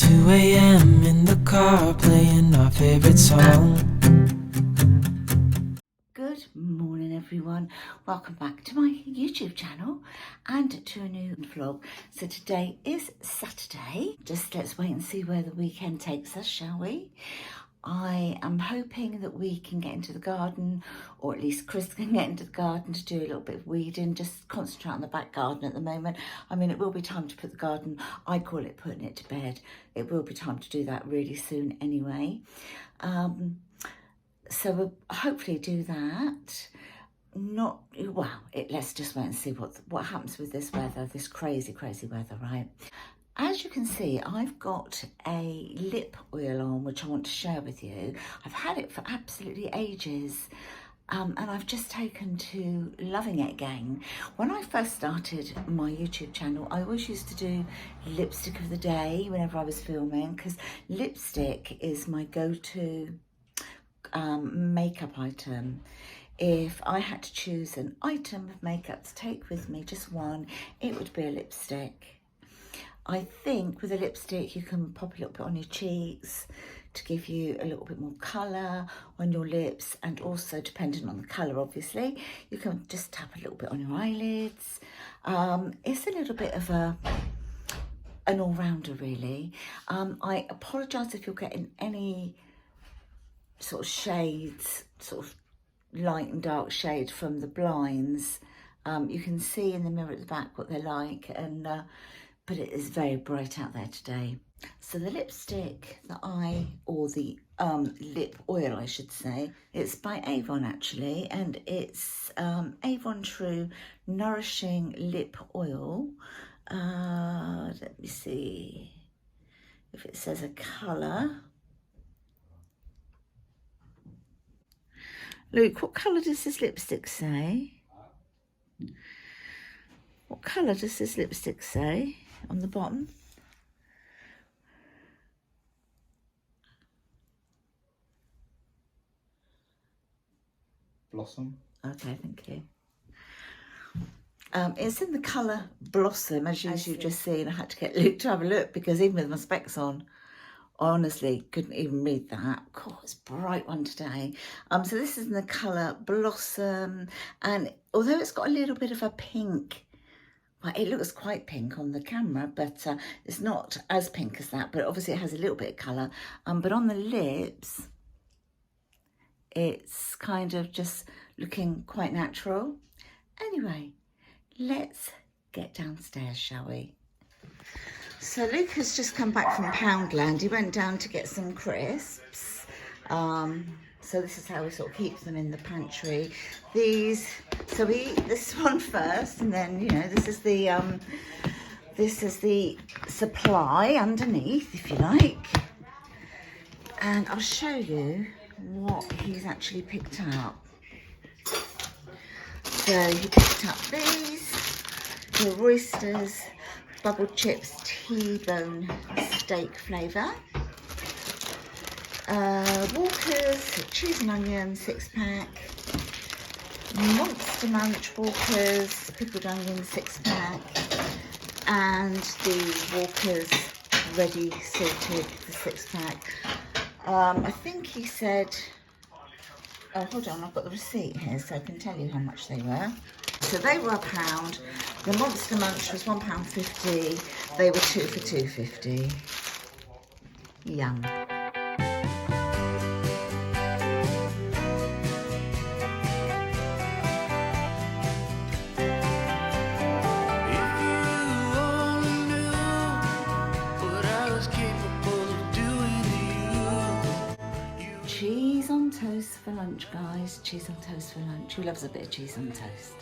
2 a.m. in the car playing our favorite song. Good morning everyone, welcome back to my YouTube channel and to a new vlog. So today is Saturday, just let's wait and see where the weekend takes us, shall we? I am hoping that we can get into the garden, or at least Chris can get into the garden to do a little bit of weeding, just concentrate on the back garden at the moment. I mean, it will be time to put the garden, I call it putting it to bed. It will be time to do that really soon anyway. So we'll hopefully do that. Let's just wait and see what happens with this weather, this crazy weather, right? As you can see, I've got a lip oil on, which I want to share with you. I've had it for absolutely ages, and I've just taken to loving it again. When I first started my YouTube channel, I always used to do lipstick of the day whenever I was filming, because lipstick is my go-to makeup item. If I had to choose an item of makeup to take with me, just one, it would be a lipstick. I think with a lipstick you can pop a little bit on your cheeks to give you a little bit more colour on your lips, and also depending on the colour obviously, you can just tap a little bit on your eyelids. It's a little bit of an all-rounder really. I apologise if you're getting any sort of shades, sort of light and dark shade from the blinds. You can see in the mirror at the back what they're like, and but it is very bright out there today. So the lipstick that or the lip oil I should say, it's by Avon actually, and it's Avon True Nourishing Lip Oil. Let me see if it says a colour. Luke, what colour does this lipstick say? What colour does this lipstick say on the bottom? Blossom. Okay, thank you. It's in the colour Blossom, as you've just seen. I had to get Luke to have a look because even with my specs on, I honestly couldn't even read that. God, it's a bright one today. So this is in the colour Blossom, and although it's got a little bit of a pink, well, it looks quite pink on the camera, but it's not as pink as that, but obviously it has a little bit of colour. But on the lips, it's kind of just looking quite natural. Anyway, let's get downstairs, shall we? So Luke has just come back from Poundland. He went down to get some crisps. So this is how we sort of keep them in the pantry. So we eat this one first, and then, you know, this is the supply underneath, if you like. And I'll show you what he's actually picked up. So he picked up these, the Roysters Bubble Chips T-bone steak flavour. Walker's cheese and onion 6-pack. Monster Munch Walker's pickled onion 6-pack. And the Walker's ready salted the 6-pack. I think he said, oh hold on, I've got the receipt here so I can tell you how much they were. So they were £1. The Monster Munch was £1.50. They were 2 for £2.50. Yum. Cheese on toast for lunch, guys. Cheese on toast for lunch. Who loves a bit of cheese on toast?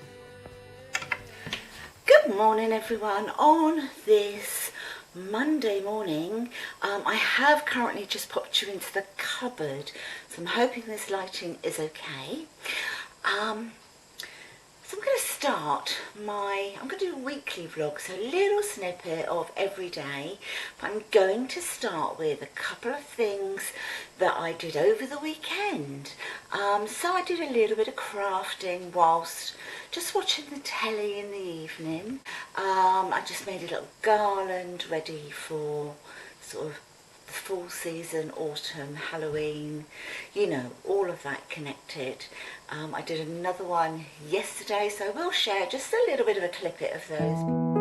Good morning, everyone. On this Monday morning, I have currently just popped you into the cupboard, so I'm hoping this lighting is okay. So I'm going to start I'm going to do a weekly vlog, so a little snippet of every day, but I'm going to start with a couple of things that I did over the weekend. So I did a little bit of crafting whilst just watching the telly in the evening. I just made a little garland ready for sort of fall season, autumn, Halloween, you know, all of that connected. I did another one yesterday, so I will share just a little bit of a clip of those.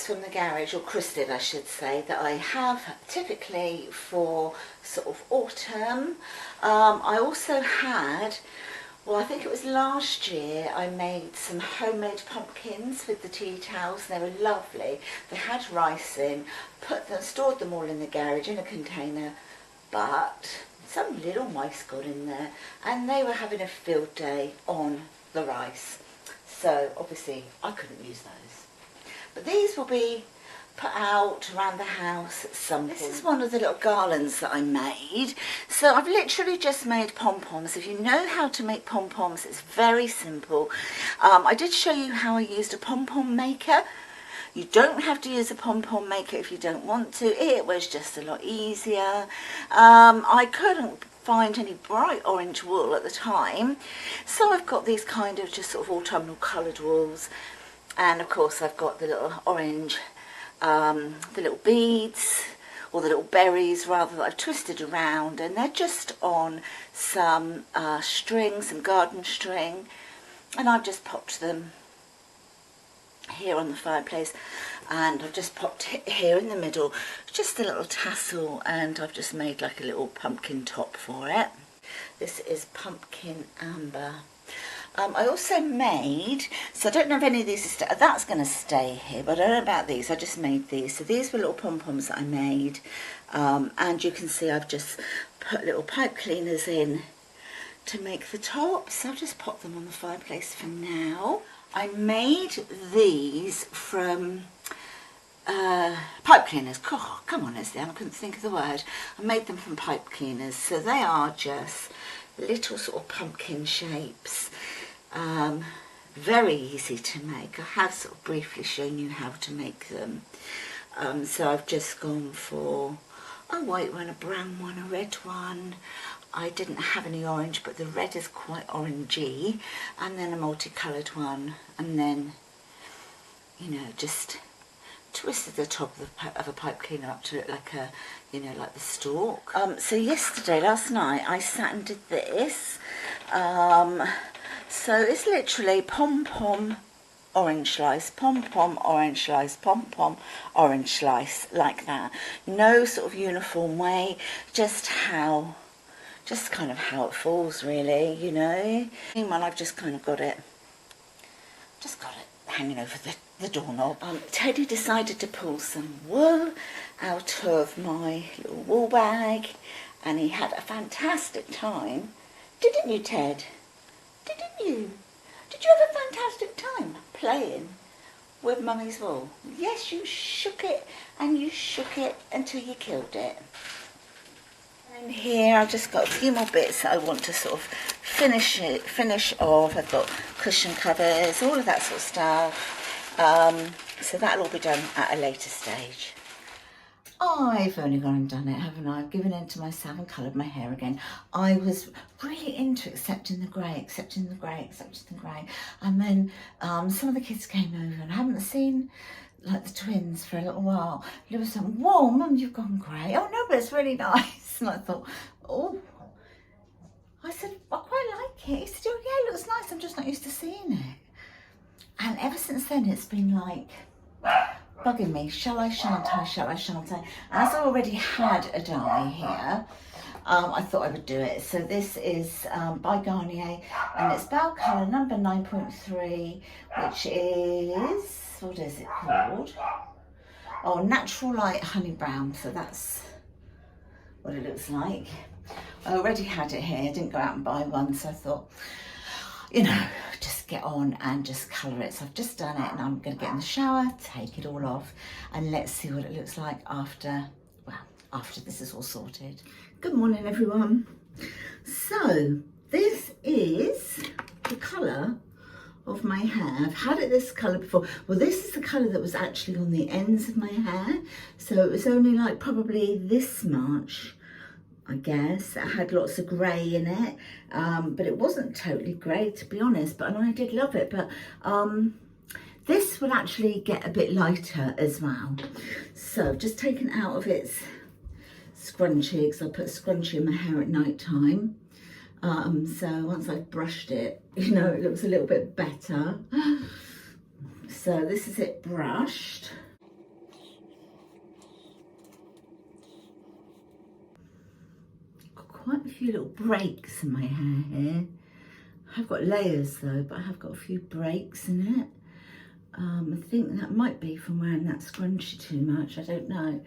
From the garage, or Chris did I should say, that I have typically for sort of autumn. I also had, well, I think it was last year, I made some homemade pumpkins with the tea towels. They were lovely. They had rice in, stored them all in the garage in a container, but some little mice got in there and they were having a field day on the rice. So obviously I couldn't use those. But these will be put out around the house at some point. This is one of the little garlands that I made. So I've literally just made pom-poms. If you know how to make pom-poms, it's very simple. I did show you how I used a pom-pom maker. You don't have to use a pom-pom maker if you don't want to. It was just a lot easier. I couldn't find any bright orange wool at the time, so I've got these kind of just sort of autumnal coloured wools, and of course I've got the little orange, the little beads, or the little berries rather, that I've twisted around, and they're just on some string, some garden string, and I've just popped them here on the fireplace, and I've just popped it here in the middle, just a little tassel, and I've just made like a little pumpkin top for it. This is pumpkin amber. I also made, so I don't know if any of these are that's going to stay here, but I don't know about these. I just made these. So these were little pom-poms that I made, and you can see I've just put little pipe cleaners in to make the top, so I'll just pop them on the fireplace for now. I made these from pipe cleaners. Oh, come on, Lesleyanne, I couldn't think of the word. I made them from pipe cleaners, so they are just little sort of pumpkin shapes. Very easy to make. I have sort of briefly shown you how to make them. So I've just gone for a white one, a brown one, a red one. I didn't have any orange, but the red is quite orangey, and then a multicoloured one, and then, you know, just twisted the top of a pipe cleaner up to look like a, you know, like the stalk. So last night, I sat and did this. So it's literally pom-pom, orange slice, pom-pom, orange slice, pom-pom, orange slice, like that. No sort of uniform way, just kind of how it falls, really, you know. Meanwhile, I've just kind of got it hanging over the doorknob. Teddy decided to pull some wool out of my little wool bag, and he had a fantastic time. Didn't you, Ted? Didn't you? Did you have a fantastic time playing with Mummy's wool? Yes, you shook it and you shook it until you killed it. And here I've just got a few more bits that I want to sort of finish off. I've got cushion covers, all of that sort of stuff. So that'll all be done at a later stage. I've only gone and done it, haven't I? I've given in to myself and coloured my hair again. I was really into accepting the grey, and then some of the kids came over, and I haven't seen like the twins for a little while. There was some, whoa, Mum, you've gone grey. Oh no, but it's really nice. And I thought, oh, I said, I quite like it. He said, oh yeah, it looks nice. I'm just not used to seeing it. And ever since then, it's been like bugging me. Shall I, shan't I, shall I, shan't I? As I already had a dye here, I thought I would do it. So this is by Garnier, and it's Bell Colour number 9.3, which is, what is it called? Oh, Natural Light Honey Brown. So that's what it looks like. I already had it here, didn't go out and buy one, so I thought, you know, just get on and just colour it. So I've just done it, and I'm going to get in the shower, take it all off, and let's see what it looks like after, well, after this is all sorted. Good morning, everyone. So this is the colour of my hair. I've had it this colour before. Well, this is the colour that was actually on the ends of my hair. So it was only like probably this much, I guess. It had lots of grey in it, but it wasn't totally grey, to be honest, but I did love it. But this will actually get a bit lighter as well. So I've just taken out of its scrunchie, because I put a scrunchie in my hair at night time. So once I've brushed it, you know, it looks a little bit better. So this is it brushed. Got quite a few little breaks in my hair here. I've got layers though, but I have got a few breaks in it. I think that might be from wearing that scrunchie too much, I don't know.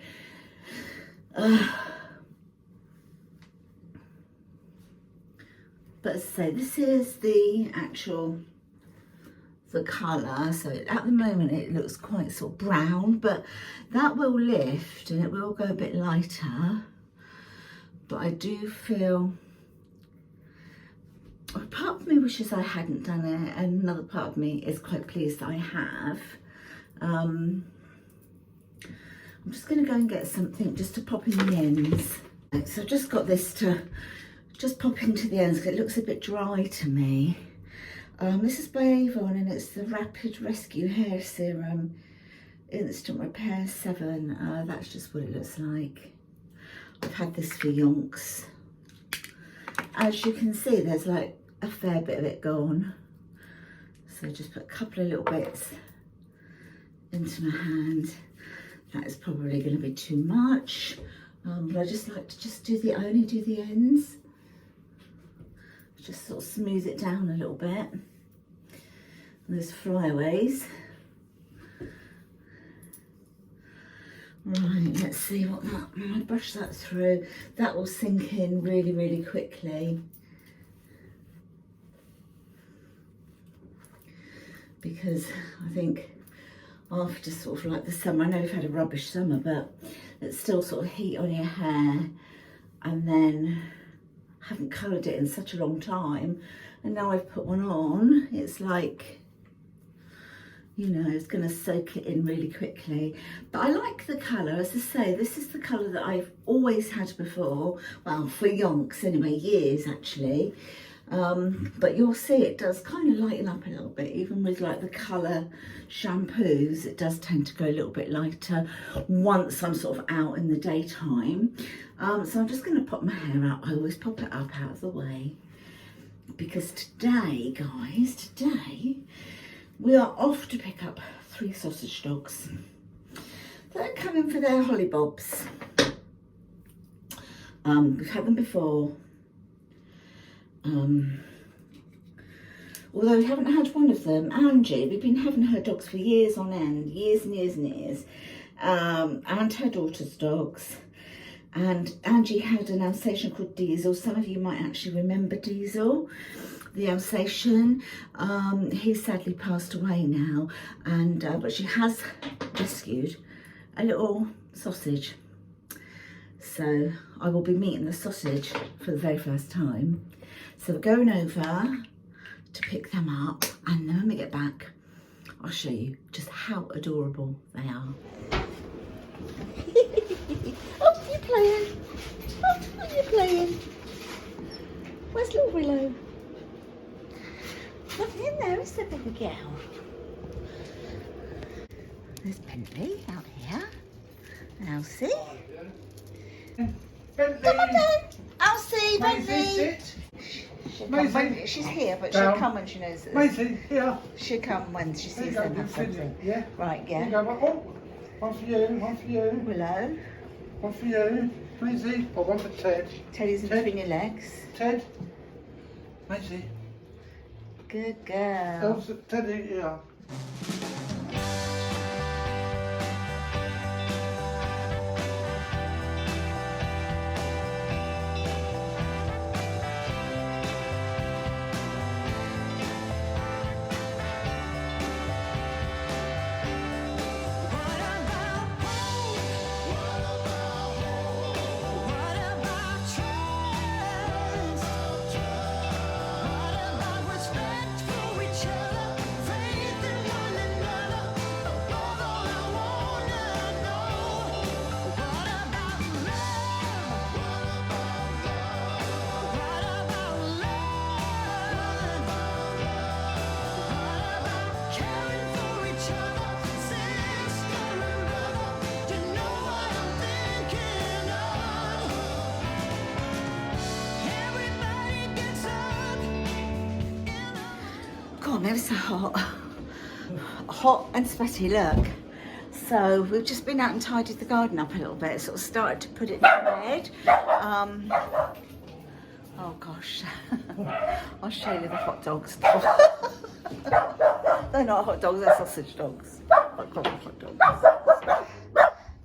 But as I say, this is the actual the colour. So at the moment it looks quite sort of brown, but that will lift and it will go a bit lighter. But I do feel, a part of me wishes I hadn't done it, and another part of me is quite pleased that I have. I'm just going to go and get something just to pop in the ends. So I've just got this to just pop into the ends because it looks a bit dry to me. This is by Avon and it's the Rapid Rescue Hair Serum Instant Repair 7. That's just what it looks like. I've had this for yonks. As you can see, there's like a fair bit of it gone. So just put a couple of little bits into my hand. That is probably going to be too much. But I just like to just only do the ends. Just sort of smooth it down a little bit. And there's flyaways. Right, let's see what that, I brush that through. That will sink in really, really quickly. Because I think after sort of like the summer, I know we've had a rubbish summer, but it's still sort of heat on your hair, and then haven't coloured it in such a long time, and now I've put one on, it's like, you know, it's going to soak it in really quickly. But I like the colour. As I say, this is the colour that I've always had before, well, for yonks anyway, years actually. But you'll see it does kind of lighten up a little bit, even with like the colour shampoos, it does tend to go a little bit lighter once I'm sort of out in the daytime. So I'm just going to pop my hair out. I always pop it up out of the way, because today, guys, today we are off to pick up 3 sausage dogs. They're coming for their hollybobs. We've had them before. Although we haven't had one of them, Angie, we've been having her dogs for years on end, years and years and years, and her daughter's dogs. And Angie had an Alsatian called Diesel. Some of you might actually remember Diesel, the Alsatian. He's sadly passed away now, and but she has rescued a little sausage. So I will be meeting the sausage for the very first time. So we're going over to pick them up, and then when we get back, I'll show you just how adorable they are. Oh, you're playing. Oh, you're playing. Where's little Willow? Nothing in there, is there, baby girl? There's Pantry out here. And Elsie. Bentley. Come on then. Elsie, Maisie, Bentley. sit. When, she's here, but she'll come when she knows that. Maisie, here. She'll come when she sees There them you have go, something. yeah. Right, There yeah. you go. Oh, one for you, one for you, Willow. one for you. Maisie, oh, one for Ted. Teddy's in Ted. between your legs. Ted. Maisie. Good girl. Elsa, Teddy, here. God, never so hot. Hot and sweaty, look. So we've just been out and tidied the garden up a little bit, sort of started to put it to bed. Oh gosh, I'll show you the hot dogs. They're not hot dogs, they're sausage dogs. I call them hot dogs.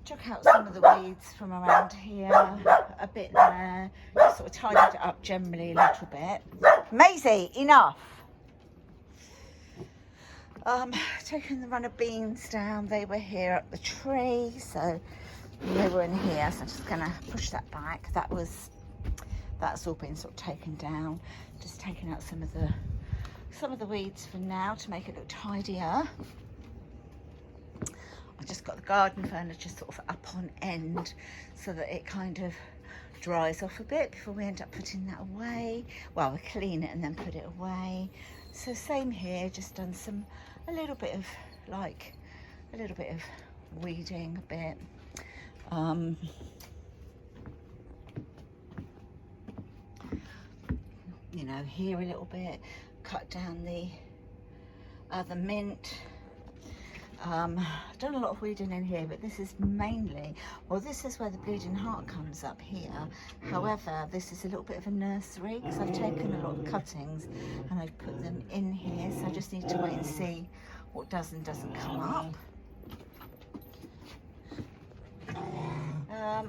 Chuck out some of the weeds from around here, a bit there. Just sort of tidied it up generally a little bit. Maisie, enough. Taking the run of beans down. They were here up the tree, so they were in here. So I'm just gonna push that back. That's all been sort of taken down. Just taking out some of the weeds for now to make it look tidier. I just got the garden furniture sort of up on end so that it kind of dries off a bit before we end up putting that away. Well, we clean it and then put it away. So same here, just done a little bit of weeding a bit. You know, here a little bit, cut down the mint. Done a lot of weeding in here, but this is mainly, well, this is where the bleeding heart comes up here. However, this is a little bit of a nursery because I've taken a lot of cuttings and I've put them in here, so I just need to wait and see what does and doesn't come up.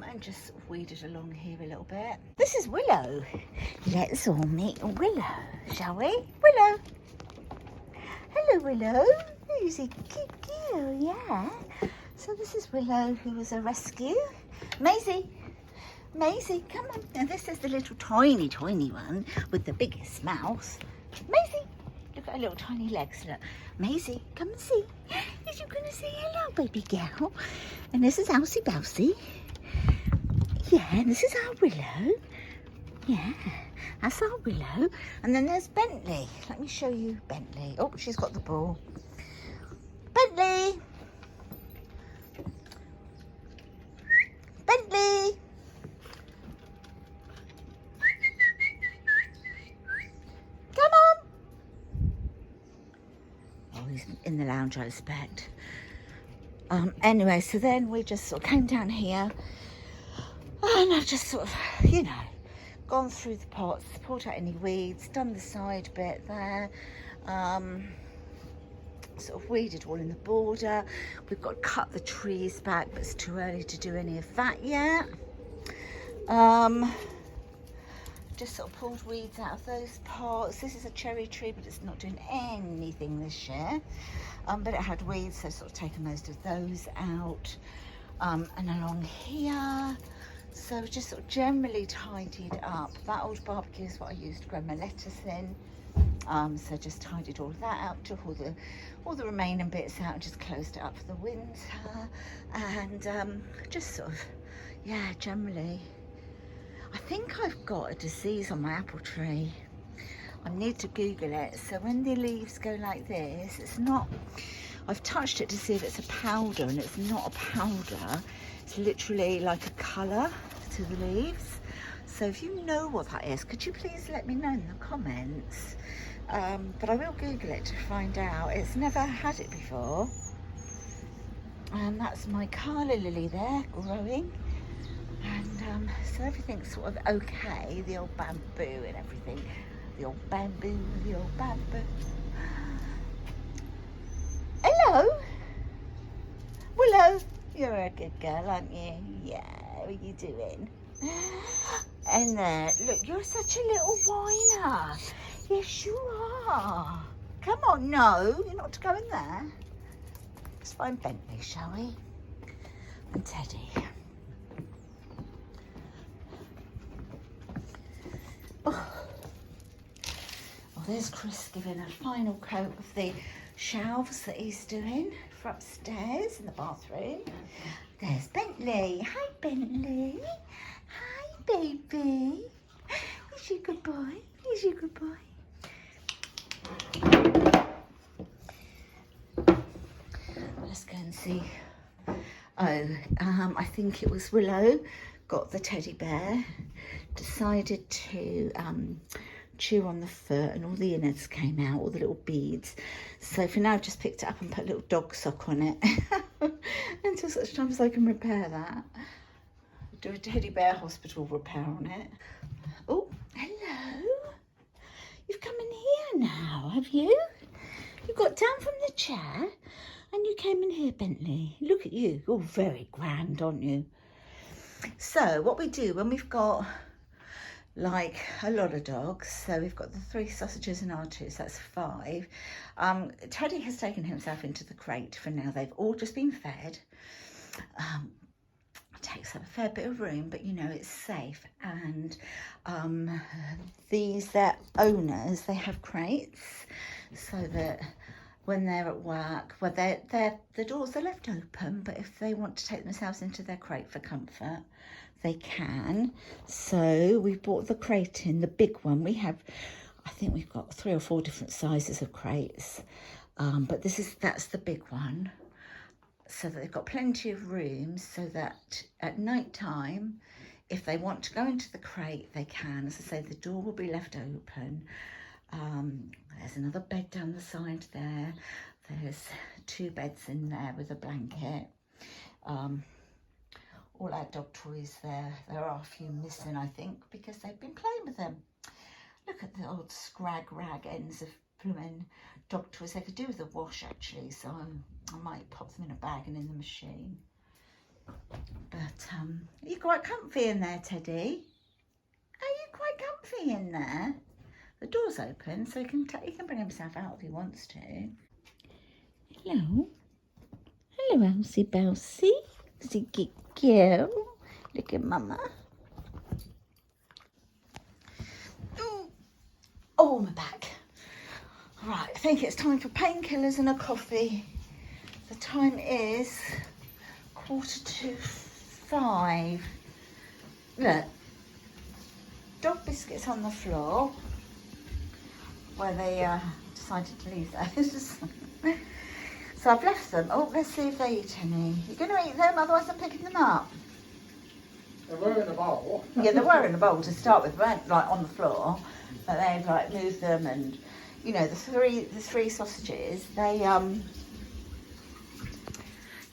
And just sort of weeded along here a little bit. This is Willow. Let's all meet Willow, shall we? Willow. Hello, Willow. Who's a cute girl, yeah. So this is Willow, who was a rescue. Maisie, come on. Now this is the little tiny one with the biggest mouth. Maisie, look at her little tiny legs, look. Maisie, come and see. Is you gonna say hello, baby girl? And this is Elsie Bousy. Yeah, and this is our Willow. Yeah, that's our Willow. And then there's Bentley. Let me show you Bentley. Oh, she's got the ball. Bentley! Bentley! Come on! Oh, he's in the lounge, I expect. Anyway, so then we just sort of came down here and I've just sort of, you know, gone through the pots, pulled out any weeds, done the side bit there, sort of weeded all in the border. We've got to cut the trees back, but it's too early to do any of that yet. Just sort of pulled weeds out of those pots. This is a cherry tree, but it's not doing anything this year. But it had weeds, so sort of taken most of those out. And along here, so just sort of generally tidied up. That old barbecue is what I used to grow my lettuce in. So just tidied all of that out, took all the remaining bits out and just closed it up for the winter. And just sort of, yeah, generally. I think I've got a disease on my apple tree. I need to Google it. So when the leaves go like this, it's not, I've touched it to see if it's a powder, and it's not a powder. It's literally like a colour to the leaves. So if you know what that is, could you please let me know in the comments? But I will Google it to find out. It's never had it before. And that's my Carla lily there growing. And so everything's sort of okay. The old bamboo and everything. The old bamboo, the old bamboo. Hello. Willow, you're a good girl, aren't you? Yeah, what are you doing? And there, look, you're such a little whiner. Yes, you are. Come on, no, you're not to go in there. Let's find Bentley, shall we? And Teddy. Oh, there's Chris giving a final coat of the shelves that he's doing for upstairs in the bathroom. There's Bentley. Hi, Bentley. Hi, baby. Is you a good boy? Is you a good boy? Let's go and see. Oh, I think it was Willow got the teddy bear, decided to chew on the foot, and all the innards came out, all the little beads. So for now I've just picked it up and put a little dog sock on it until such time as I can repair that. Do a teddy bear hospital repair on it. Oh, hello. You've come in here now, have you? You got down from the chair and you came in here, Bentley. Look at you. You're very grand, aren't you? So what we do when we've got like a lot of dogs. So we've got the 3 sausages and our 2, so that's 5. Teddy has taken himself into the crate for now. They've all just been fed. It takes up a fair bit of room, but you know, it's safe. And their owners, they have crates so that when they're at work, well, the doors are left open, but if they want to take themselves into their crate for comfort, they can. So we bought the crate in, the big one. I think we've got 3 or 4 different sizes of crates, but that's the big one, so that they've got plenty of room, so that at night time, if they want to go into the crate, they can. As I say, the door will be left open. There's another bed down the side there. There's 2 beds in there with a blanket. All our dog toys there. There are a few missing, I think, because they've been playing with them. Look at the old scrag rag ends of blooming dog toys. They could do with a wash, actually, so I might pop them in a bag and in the machine. But you're quite comfy in there, Teddy. Are you quite comfy in there? The door's open, so he can bring himself out if he wants to. Hello. Hello, Elsie Bousey. Is he good girl? Look at Mama. Oh, my back. Right, I think it's time for painkillers and a coffee. The time is 4:45. Look, dog biscuits on the floor where they decided to leave those. So I've left them. Oh, let's see if they eat any. You're going to eat them, otherwise I'm picking them up. They were in a bowl. Yeah, they were in a bowl to start with, weren't like on the floor, but they've like moved them, and you know the three sausages. They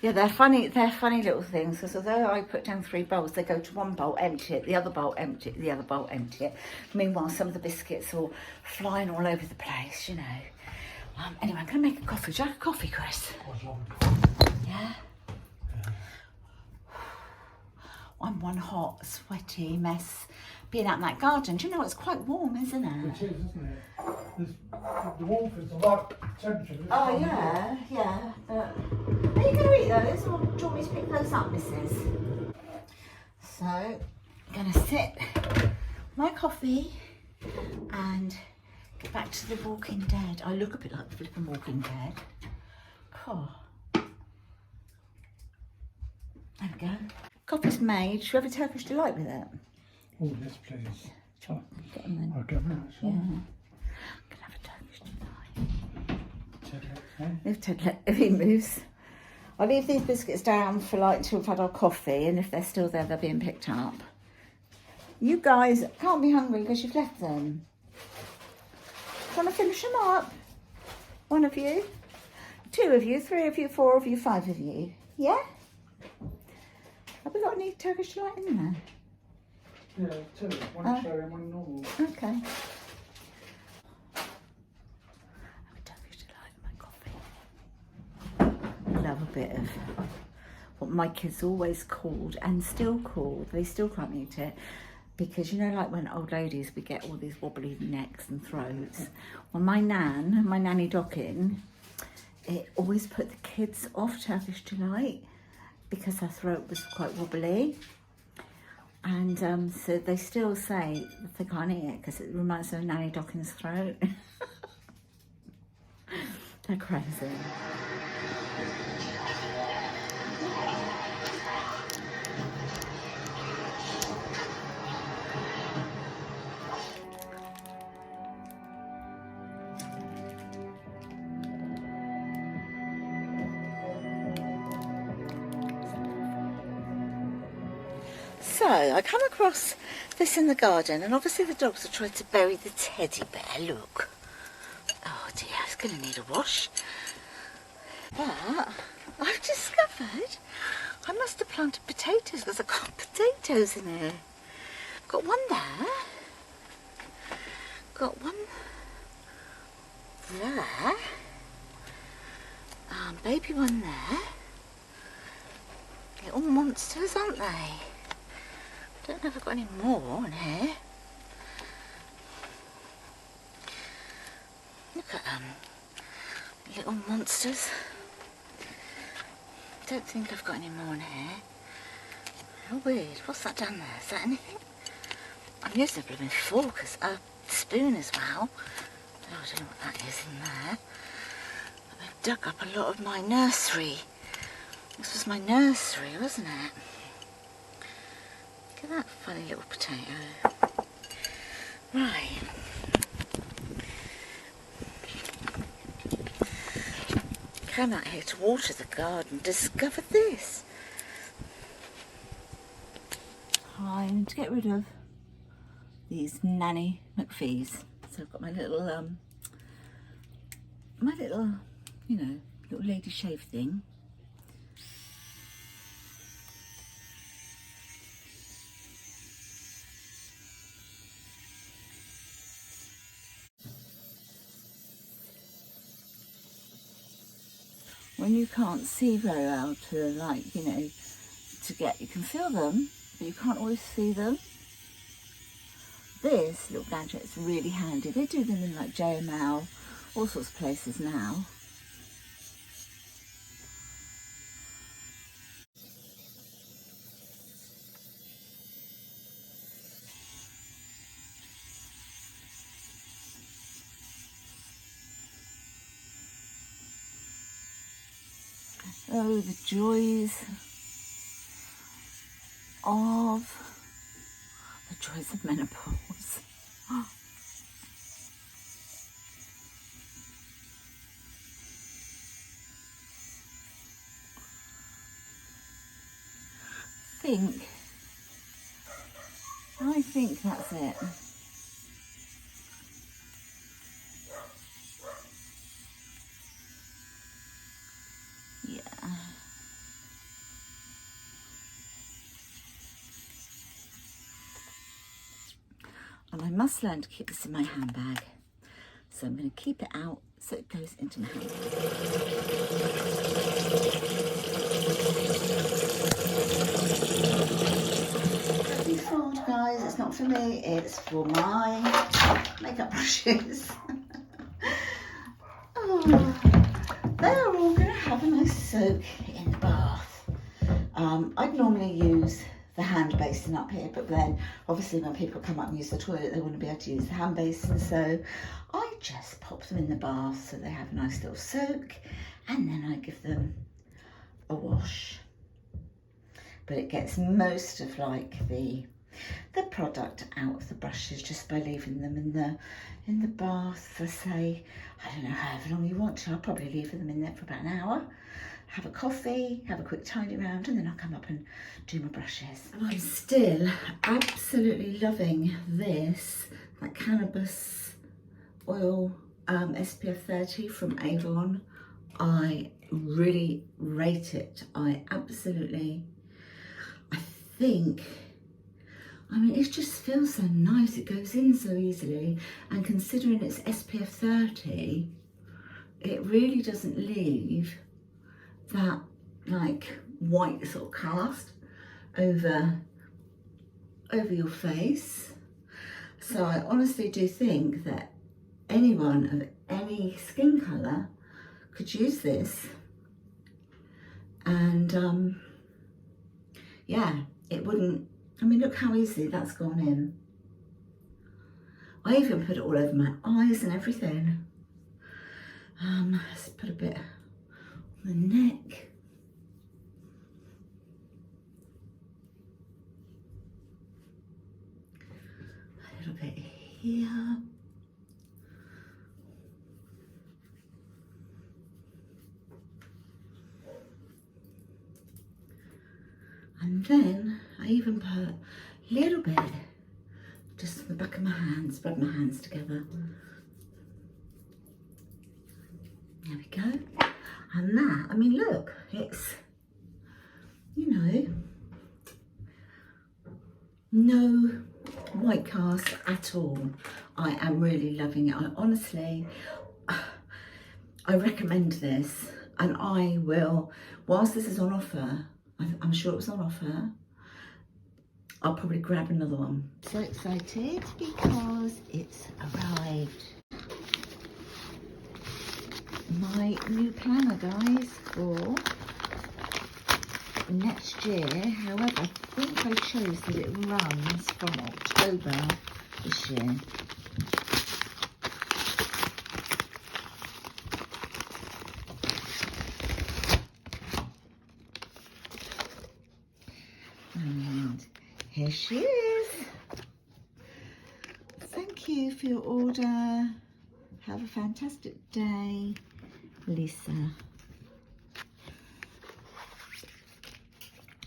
yeah, they're funny little things, because although I put down 3 bowls, they go to one bowl, empty it, the other bowl, empty it, the other bowl, empty it. Meanwhile, some of the biscuits are flying all over the place, you know. Anyway, I'm going to make a coffee. Would you like a coffee, Chris? Yeah? I'm one hot, sweaty mess being out in that garden. Do you know, it's quite warm, isn't it? It is, isn't it? The warmth is the right temperature. Oh, yeah, yeah. But are you going to eat those, or do you want me to pick those up, missus? So, I'm going to sip my coffee and get back to the Walking Dead. I look a bit like the flipping Walking Dead. Cool. There we go. Coffee's made. Should we have a Turkish delight with it? Oh, yes, please. Sure. Get them then. I'll get them. Yeah. I'm going to have a Turkish delight. If Ted, if he moves. I'll leave these biscuits down for like till we've had our coffee, and if they're still there, they're being picked up. You guys can't be hungry because you've left them. Want to finish them up? 1 of you, 2 of you, 3 of you, 4 of you, 5 of you. Yeah? Have we got any Turkish delight in there? Yeah, 2. One cherry and 1 normal. Okay. Have a Turkish delight in my coffee. Love a bit of what my kids always called and still call. They still can't eat it. Because, you know, like when old ladies, we get all these wobbly necks and throats. Well, my nanny Dockin, it always put the kids off Turkish delight because her throat was quite wobbly. And so they still say that they can't eat it because it reminds them of Nanny Dockin's throat. They're crazy. So I come across this in the garden, and obviously the dogs have tried to bury the teddy bear. Look. Oh dear, it's going to need a wash. But I've discovered I must have planted potatoes because I've got potatoes in here. Got one there. Got one there. Baby one there. They're all monsters, aren't they? Don't know if I've got any more in here. Look at them. Little monsters. I don't think I've got any more in here. How weird. What's that down there? Is that anything? I'm using a blooming fork as a spoon as well. Oh, I don't know what that is in there. But they've dug up a lot of my nursery. This was my nursery, wasn't it? Look at that funny little potato. Right. Came out here to water the garden, discovered this. Time to get rid of these nanny McPhees. So I've got my little, you know, little lady shave thing. When you can't see very well to, like, you know, you can feel them, but you can't always see them. This little gadget is really handy. They do them in like JML, all sorts of places now. Oh, the joys of menopause. I think that's it. Yeah. And I must learn to keep this in my handbag. So I'm going to keep it out so it goes into my handbag. Don't be fooled, guys. It's not for me. It's for my makeup brushes. Oh, they're all going to have a nice soak in the bath. I'd normally use the hand basin up here, but then obviously when people come up and use the toilet, they want to be able to use the hand basin, so I just pop them in the bath so they have a nice little soak, and then I give them a wash. But it gets most of like the product out of the brushes just by leaving them in the bath for, say, I don't know, however long you want to. I'll probably leave them in there for about an hour, have a coffee, have a quick tidy round, and then I'll come up and do my brushes. And I'm still absolutely loving this, that cannabis oil SPF 30 from Avon. I really rate it. I think, I mean, it just feels so nice. It goes in so easily, and considering it's SPF 30, it really doesn't leave that like white sort of cast over your face. So I honestly do think that anyone of any skin colour could use this, and yeah, it wouldn't, I mean, look how easily that's gone in. I even put it all over my eyes and everything. Let's put a bit on the neck. A little bit here. And then I even put a little bit just on the back of my hands, spread my hands together. There we go. And that, I mean, look, it's, you know, no white cast at all. I am really loving it. I honestly, I recommend this, and I will, whilst this is on offer, I'm sure it was on offer, I'll probably grab another one. So excited because it's arrived. my new planner, guys, for next year. However, I think I chose that it runs from October this year. And here she is. Thank you for your order. Have a fantastic day, Lisa.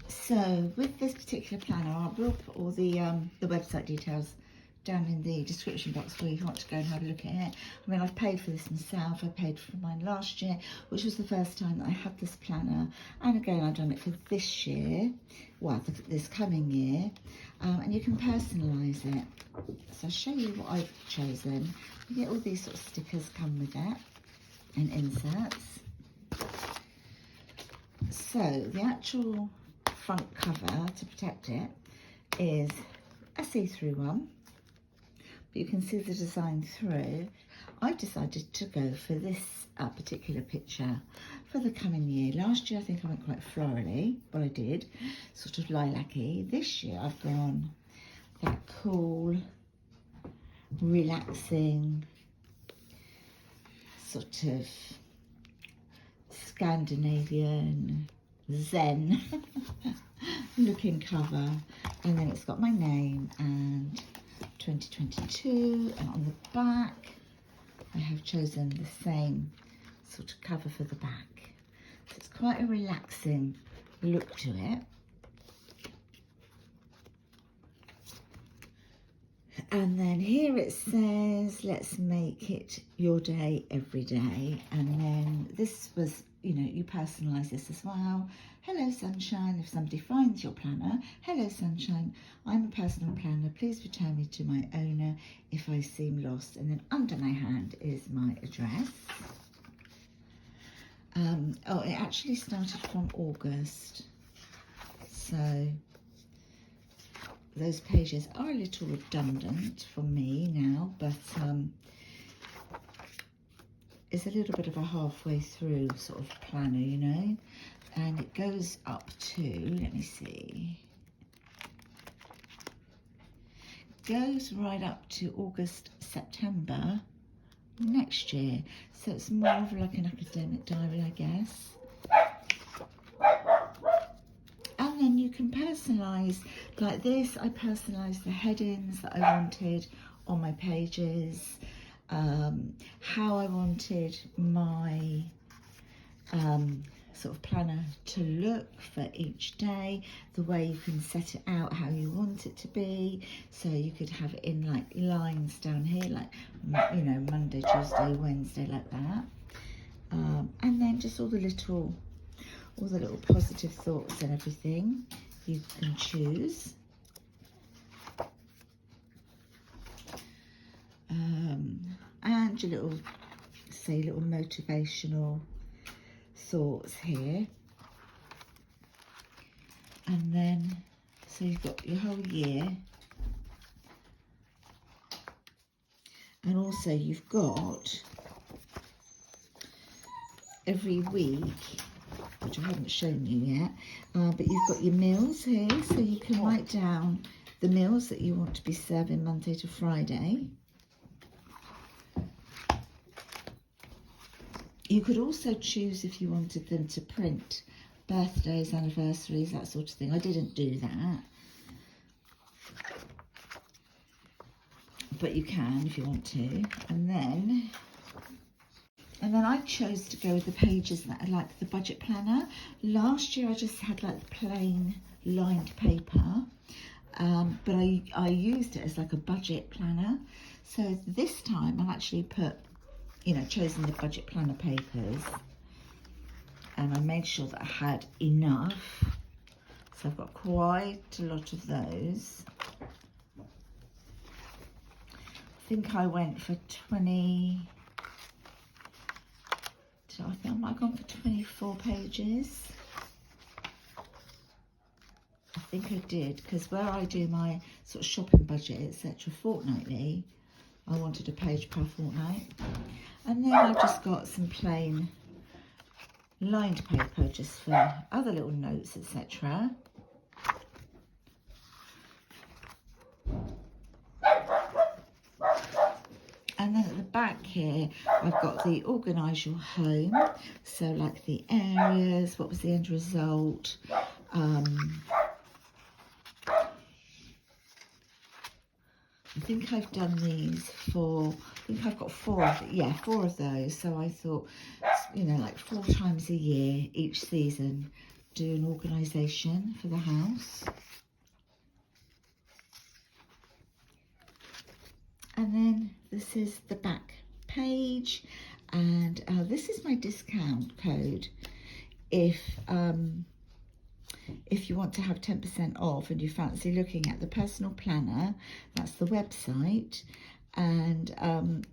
So with this particular planner, I will put all the website details down in the description box for you if you want to go and have a look at it. I mean, I've paid for this myself. I paid for mine last year, which was the first time that I had this planner. And again, I've done it for this year, well, this coming year. And you can personalise it. So I'll show you what I've chosen. You get all these sort of stickers come with it and inserts. So the actual front cover to protect it is a see-through one. But you can see the design through. I've decided to go for this particular picture for the coming year. Last year I think I went quite florally, well I did, sort of lilac-y. This year I've gone that cool, relaxing, sort of Scandinavian, zen looking cover. And then it's got my name and 2022, and on the back I have chosen the same sort of cover for the back. So it's quite a relaxing look to it. And then here it says, let's make it your day every day. And then this was, you know, you personalise this as well. Hello sunshine, if somebody finds your planner. Hello sunshine, I'm a personal planner. Please return me to my owner if I seem lost. And then under my hand is my address. Oh, it actually started from August. So those pages are a little redundant for me now, but it's a little bit of a halfway through sort of planner, you know, and it goes up to, let me see, goes right up to August, September next year. So it's more of like an academic diary, I guess. And then you can personalise like this. I personalised the headings that I wanted on my pages, how I wanted my sort of planner to look for each day, the way you can set it out how you want it to be. So you could have it in like lines down here, like, you know, Monday, Tuesday, Wednesday, like that. And then just all the little positive thoughts and everything you can choose. And your little, say, little motivational thoughts here. And then, so you've got your whole year. And also you've got every week, which I haven't shown you yet, but you've got your meals here, so you can write down the meals that you want to be serving Monday to Friday. You could also choose if you wanted them to print birthdays, anniversaries, that sort of thing. I didn't do that, but you can if you want to. And then I chose to go with the pages that are like the budget planner. Last year I just had like plain lined paper, but I used it as like a budget planner. So this time I've actually put, you know, chosen the budget planner papers, and I made sure that I had enough. So I've got quite a lot of those. I think I went for 20, I think I might have gone for 24 pages. I think I did, because where I do my sort of shopping budget, etc., fortnightly, I wanted a page per fortnight. And then I've just got some plain lined paper just for other little notes, etc. And then at the back here, I've got the organise your home. So like the areas, what was the end result? I think I've done these for, I think I've got four of those. So I thought, you know, like 4 times a year, each season, do an organisation for the house. And then this is the back page, and this is my discount code. If you want to have 10% off and you fancy looking at the personal planner, that's the website, and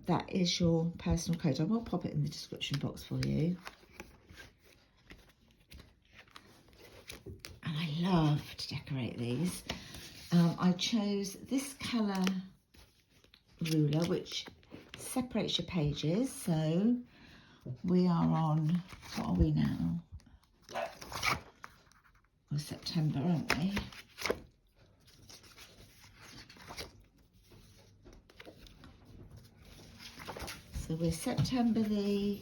that is your personal code. I will pop it in the description box for you. And I love to decorate these. I chose this colour ruler which separates your pages, so we are on, what are we now? We're September, aren't we? So we're September the,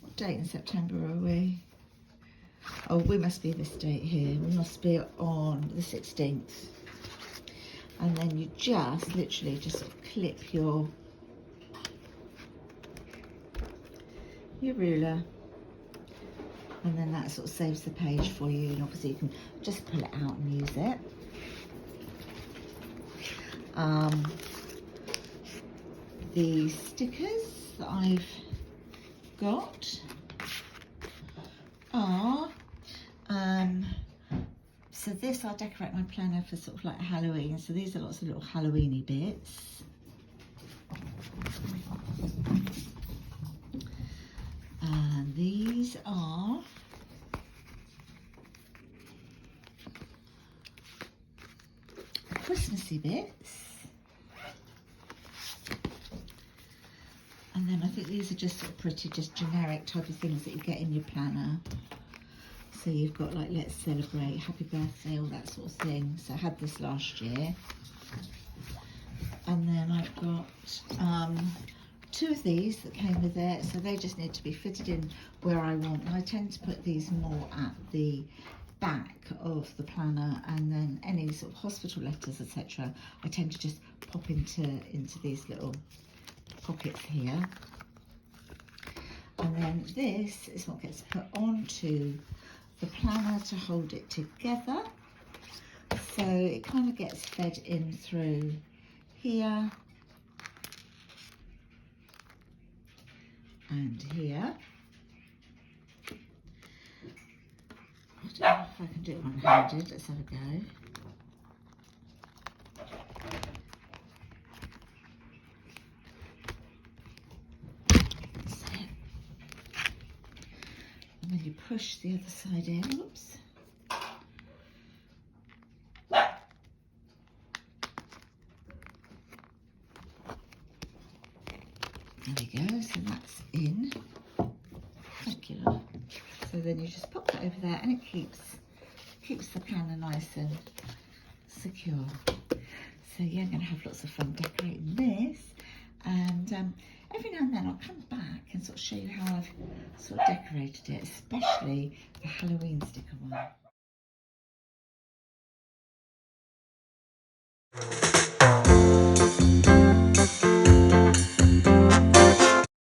what date in September are we? Oh, we must be this date here. We must be on the 16th. And then you just literally just clip your ruler, and then that sort of saves the page for you, and obviously you can just pull it out and use it. The stickers that I've got are so this, I'll decorate my planner for sort of like Halloween. So these are lots of little Halloweeny bits. And these are Christmassy bits. And then I think these are just sort of pretty, just generic type of things that you get in your planner. So you've got like, let's celebrate, happy birthday, all that sort of thing. So I had this last year. And then I've got 2 of these that came with it. So they just need to be fitted in where I want. And I tend to put these more at the back of the planner, and then any sort of hospital letters, etc. I tend to just pop into these little pockets here. And then this is what gets put onto the planner to hold it together. So it kind of gets fed in through here and here. I don't know if I can do it one-handed. Let's have a go. And then you push the other side in. Oops. There we go. So that's in. Thank you, love. So then you just pop that over there, and it keeps the planner nice and secure. So yeah, I'm going to have lots of fun decorating this, and every now and then I'll come back and sort of show you how I've sort of decorated it, especially the Halloween sticker one.